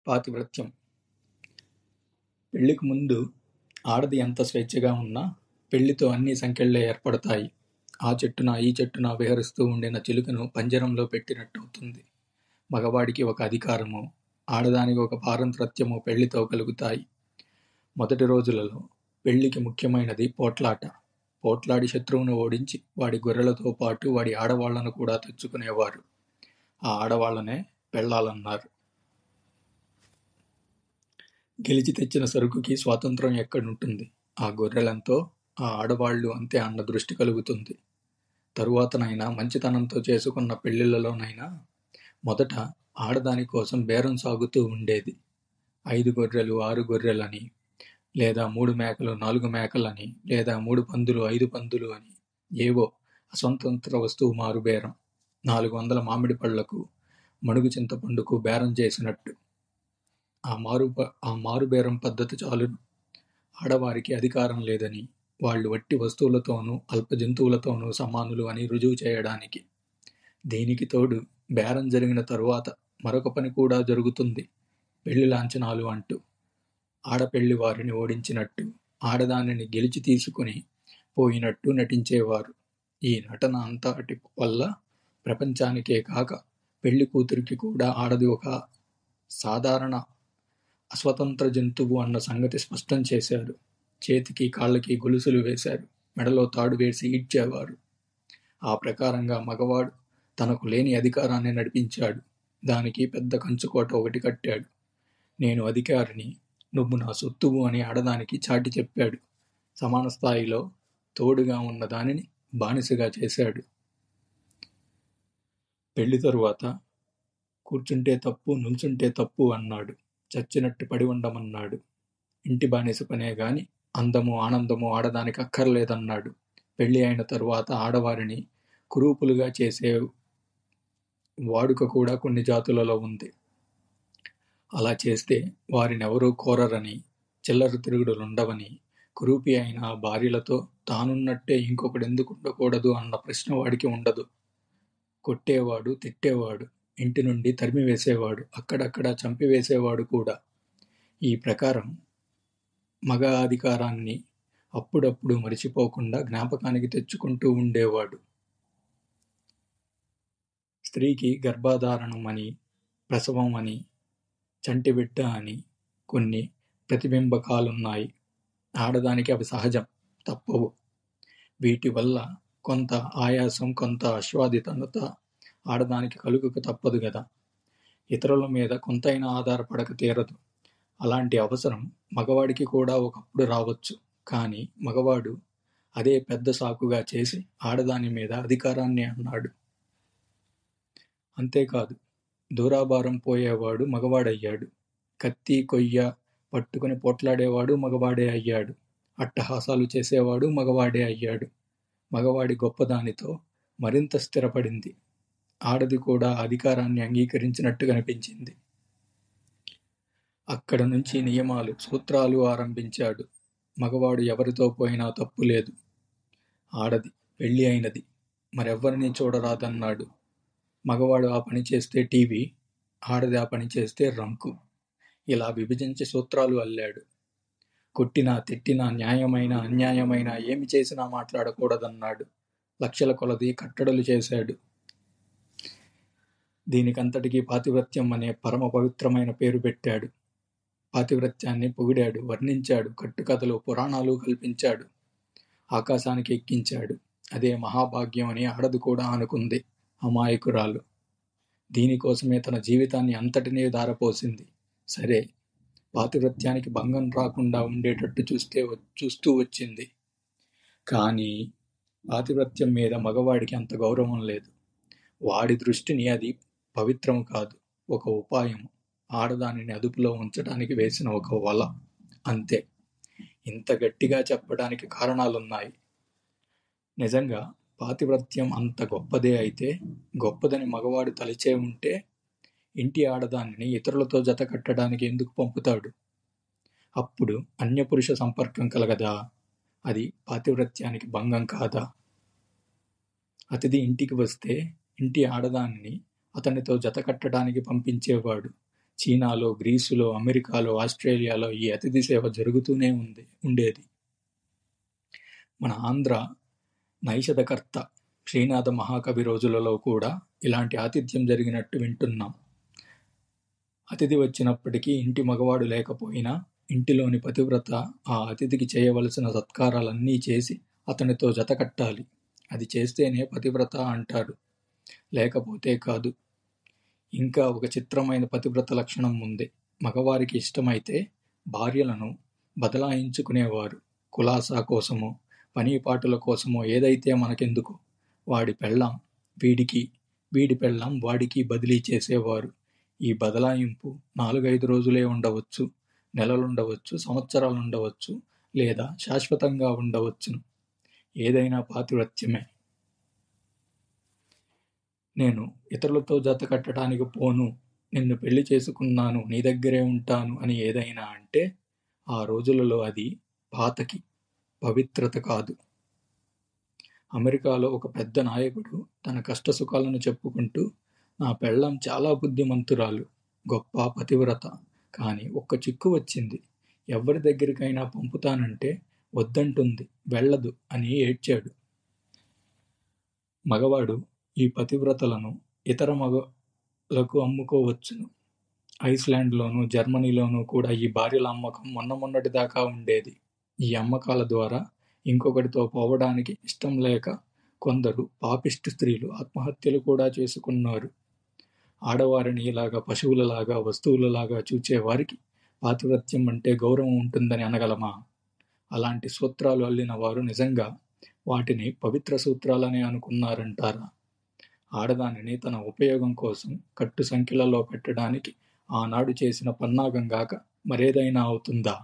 పాతివ్రత్యం. పెళ్లికి ముందు ఆడది ఎంత స్వేచ్ఛగా ఉన్నా పెళ్లితో అన్ని సంకెళ్ళే ఏర్పడతాయి. ఆ చెట్టున ఈ చెట్టున విహరిస్తూ ఉండిన చిలుకను పంజరంలో పెట్టినట్టవుతుంది. మగవాడికి ఒక అధికారము, ఆడదానికి ఒక పారంతత్యము పెళ్లితో కలుగుతాయి. మొదటి రోజులలో పెళ్లికి ముఖ్యమైనది పోట్లాట. పోట్లాడి శత్రువును ఓడించి వాడి గొర్రెలతో పాటు వాడి ఆడవాళ్లను కూడా తెచ్చుకునేవారు. ఆ ఆడవాళ్లనే పెళ్ళాలన్నారు. గెలిచి తెచ్చిన సరుకుకి స్వాతంత్రం ఎక్కడుంటుంది? ఆ గొర్రెలంతో ఆ ఆడవాళ్లు అంతే అన్న దృష్టి కలుగుతుంది. తరువాతనైనా మంచితనంతో చేసుకున్న పెళ్లిళ్లలోనైనా మొదట ఆడదాని కోసం బేరం సాగుతూ ఉండేది. 5 గొర్రెలు 6 గొర్రెలని, లేదా 3 మేకలు 4 మేకలని, లేదా 3 పందులు 5 పందులు అని ఏవో అస్వతంత్ర వస్తువు మారు బేరం. 400 మామిడి పళ్లకు మణుగు చింతపండుకు బేరం చేసినట్టు. ఆ మారుబేరం పద్ధతి చాలును. ఆడవారికి అధికారం లేదని, వాళ్ళు వట్టి వస్తువులతోనూ అల్ప జంతువులతోనూ సమానులు అని రుజువు చేయడానికి. దీనికి తోడు బేరం జరిగిన తరువాత మరొక పని కూడా జరుగుతుంది. పెళ్లి లాంఛనాలు అంటూ ఆడపెళ్లి వారిని ఓడించినట్టు, ఆడదానిని గెలిచి తీసుకుని పోయినట్టు నటించేవారు. ఈ నటన అంతటి వల్ల ప్రపంచానికే కాక పెళ్లి కూతురికి కూడా ఆడది ఒక సాధారణ అస్వతంత్ర జంతువు అన్న సంగతి స్పష్టం చేశారు. చేతికి కాళ్ళకి గొలుసులు వేశారు. మెడలో తాడు వేసి ఈడ్చేవారు. ఆ ప్రకారంగా మగవాడు తనకు లేని అధికారాన్ని నడిపించాడు. దానికి పెద్ద కంచుకోట ఒకటి కట్టాడు. నేను అధికారిని, నువ్వు నా సొత్తువు అని ఆడదానికి చాటి చెప్పాడు. సమాన స్థాయిలో తోడుగా ఉన్న దానిని బానిసగా చేశాడు. పెళ్లి తరువాత కూర్చుంటే తప్పు, నుంచుంటే తప్పు అన్నాడు. చచ్చినట్టు పడి ఉండమన్నాడు. ఇంటి బానిస పనే గాని అందము ఆనందము ఆడదానికి అక్కర్లేదన్నాడు. పెళ్లి అయిన తరువాత ఆడవారిని కురూపులుగా చేసే వాడుక కూడా కొన్ని జాతులలో ఉంది. అలా చేస్తే వారినెవరూ కోరరని, చిల్లర తిరుగుడులుండవని, కురూపి అయిన భార్యలతో తానున్నట్టే ఇంకొకడెందుకు ఉండకూడదు అన్న ప్రశ్న వాడికి ఉండదు. కొట్టేవాడు, తిట్టేవాడు, ఇంటి నుండి తరిమివేసేవాడు, అక్కడక్కడ చంపివేసేవాడు కూడా. ఈ ప్రకారం మగ అధికారాన్ని అప్పుడప్పుడు మరిచిపోకుండా జ్ఞాపకానికి తెచ్చుకుంటూ ఉండేవాడు. స్త్రీకి గర్భధారణం అని, ప్రసవం అని, చంటిబిడ్డ అని కొన్ని ప్రతిబింబకాలున్నాయి. ఆడదానికి అవి సహజం, తప్పవు. వీటి వల్ల కొంత ఆయాసం, కొంత అశ్వాదితత ఆడదానికి కలుగక తప్పదు గదా. ఇతరుల మీద కొంతైనా ఆధారపడక తీరదు. అలాంటి అవసరం మగవాడికి కూడా ఒకప్పుడు రావచ్చు. కానీ మగవాడు అదే పెద్ద సాకుగా చేసి ఆడదాని మీద అధికారాన్ని అన్నాడు. అంతేకాదు, దూరాభారం పోయేవాడు మగవాడయ్యాడు. కత్తి కొయ్య పట్టుకుని పోట్లాడేవాడు మగవాడే అయ్యాడు. అట్టహాసాలు చేసేవాడు మగవాడే అయ్యాడు. మగవాడి గొప్పదానితో మరింత స్థిరపడింది. ఆడది కూడా అధికారాన్ని అంగీకరించినట్టు కనిపించింది. అక్కడ నుంచి నియమాలు, సూత్రాలు ఆరంభించాడు. మగవాడు ఎవరితో పోయినా తప్పు లేదు. ఆడది పెళ్లి అయినది, మరెవ్వరినీ చూడరాదన్నాడు. మగవాడు ఆ పని చేస్తే టీవీ, ఆడది ఆ పని చేస్తే రంకు. ఇలా విభజించి సూత్రాలు అల్లాడు. కొట్టినా తిట్టినా, న్యాయమైన అన్యాయమైన ఏమి చేసినా మాట్లాడకూడదన్నాడు. లక్షల కొలది కట్టడలు చేశాడు. దీనికంతటికీ పాతివ్రత్యం అనే పరమ పవిత్రమైన పేరు పెట్టాడు. పాతివ్రత్యాన్ని పొగిడాడు, వర్ణించాడు, కట్టుకథలు పురాణాలు కల్పించాడు, ఆకాశానికి ఎక్కించాడు. అదే మహాభాగ్యం అని ఆడది కూడా అనుకుంది. అమాయకురాలు. దీనికోసమే తన జీవితాన్ని అంతటినీ ధారపోసింది. సరే, పాతివ్రత్యానికి భంగం రాకుండా ఉండేటట్టు చూస్తూ వచ్చింది. కానీ పాతివ్రత్యం మీద మగవాడికి అంత గౌరవం లేదు. వాడి దృష్టిని అది పవిత్రము కాదు, ఒక ఉపాయము, ఆడదానిని అదుపులో ఉంచడానికి వేసిన ఒక వల, అంతే. ఇంత గట్టిగా చెప్పడానికి కారణాలున్నాయి. నిజంగా పాతివ్రత్యం అంత గొప్పదే అయితే, గొప్పదని మగవాడు తలిచే ఉంటే ఇంటి ఆడదానిని ఇతరులతో జత కట్టడానికి ఎందుకు పంపుతాడు? అప్పుడు అన్యపురుష సంపర్కం కలగదా? అది పాతివ్రత్యానికి భంగం కాదా? అతిథి ఇంటికి వస్తే ఇంటి ఆడదానిని అతనితో జత కట్టడానికి పంపించేవాడు. చీనాలో, గ్రీసులో, అమెరికాలో, ఆస్ట్రేలియాలో ఈ అతిథి సేవ జరుగుతూనే ఉండేది. మన ఆంధ్ర నైషధకర్త శ్రీనాథ మహాకవి రోజులలో కూడా ఇలాంటి ఆతిథ్యం జరిగినట్టు వింటున్నాం. అతిథి వచ్చినప్పటికీ ఇంటి మగవాడు లేకపోయినా ఇంటిలోని పతివ్రత ఆ అతిథికి చేయవలసిన సత్కారాలన్నీ చేసి అతనితో జతకట్టాలి. అది చేస్తేనే పతివ్రత అంటాడు, లేకపోతే కాదు. ఇంకా ఒక చిత్రమైన పతివ్రత లక్షణం ఉంది. మగవారికి ఇష్టమైతే భార్యలను బదలాయించుకునేవారు. కులాసా కోసమో, పనీపాటుల కోసమో ఏదైతే మనకెందుకు, వాడి పెళ్ళాం వీడికి, వీడి పెళ్ళాం వాడికి బదిలీ చేసేవారు. ఈ బదలాయింపు 4-5 రోజులే ఉండవచ్చు, నెలలుండవచ్చు, సంవత్సరాలుండవచ్చు, లేదా శాశ్వతంగా ఉండవచ్చును. ఏదైనా పాతివ్రత్యమే. నేను ఇతరులతో జత కట్టడానికి పోను, నిన్ను పెళ్లి చేసుకున్నాను, నీ దగ్గరే ఉంటాను అని ఏదైనా అంటే ఆ రోజులలో అది పాతకి, పవిత్రత కాదు. అమెరికాలో ఒక పెద్ద నాయకుడు తన కష్టసుఖాలను చెప్పుకుంటూ, నా పెళ్ళాం చాలా బుద్ధిమంతురాలు, గొప్ప పతివ్రత, కానీ ఒక్క చిక్కు వచ్చింది. ఎవరి దగ్గరికైనా పంపుతానంటే వద్దంటుంది, వెళ్ళదు అని ఏడ్చాడు. మగవాడు ఈ పతివ్రతలను ఇతర మగలకు అమ్ముకోవచ్చును. ఐస్లాండ్లోనూ, జర్మనీలోనూ కూడా ఈ భార్యల అమ్మకం మొన్నటి దాకా ఉండేది. ఈ అమ్మకాల ద్వారా ఇంకొకటితో పోవడానికి ఇష్టం లేక కొందరు పాపిష్టి స్త్రీలు ఆత్మహత్యలు కూడా చేసుకున్నారు. ఆడవారిని ఇలాగా పశువులలాగా, వస్తువులలాగా చూచేవారికి పాతివ్రత్యం అంటే గౌరవం ఉంటుందని అనగలమా? అలాంటి సూత్రాలు అల్లిన వారు నిజంగా వాటిని పవిత్ర సూత్రాలనే అనుకున్నారంటారా? ఆడదానిని తన ఉపయోగం కోసం కట్టు సంఖ్యలలో పెట్టడానికి ఆనాడు చేసిన పన్నాగం గాక మరేదైనా అవుతుందా?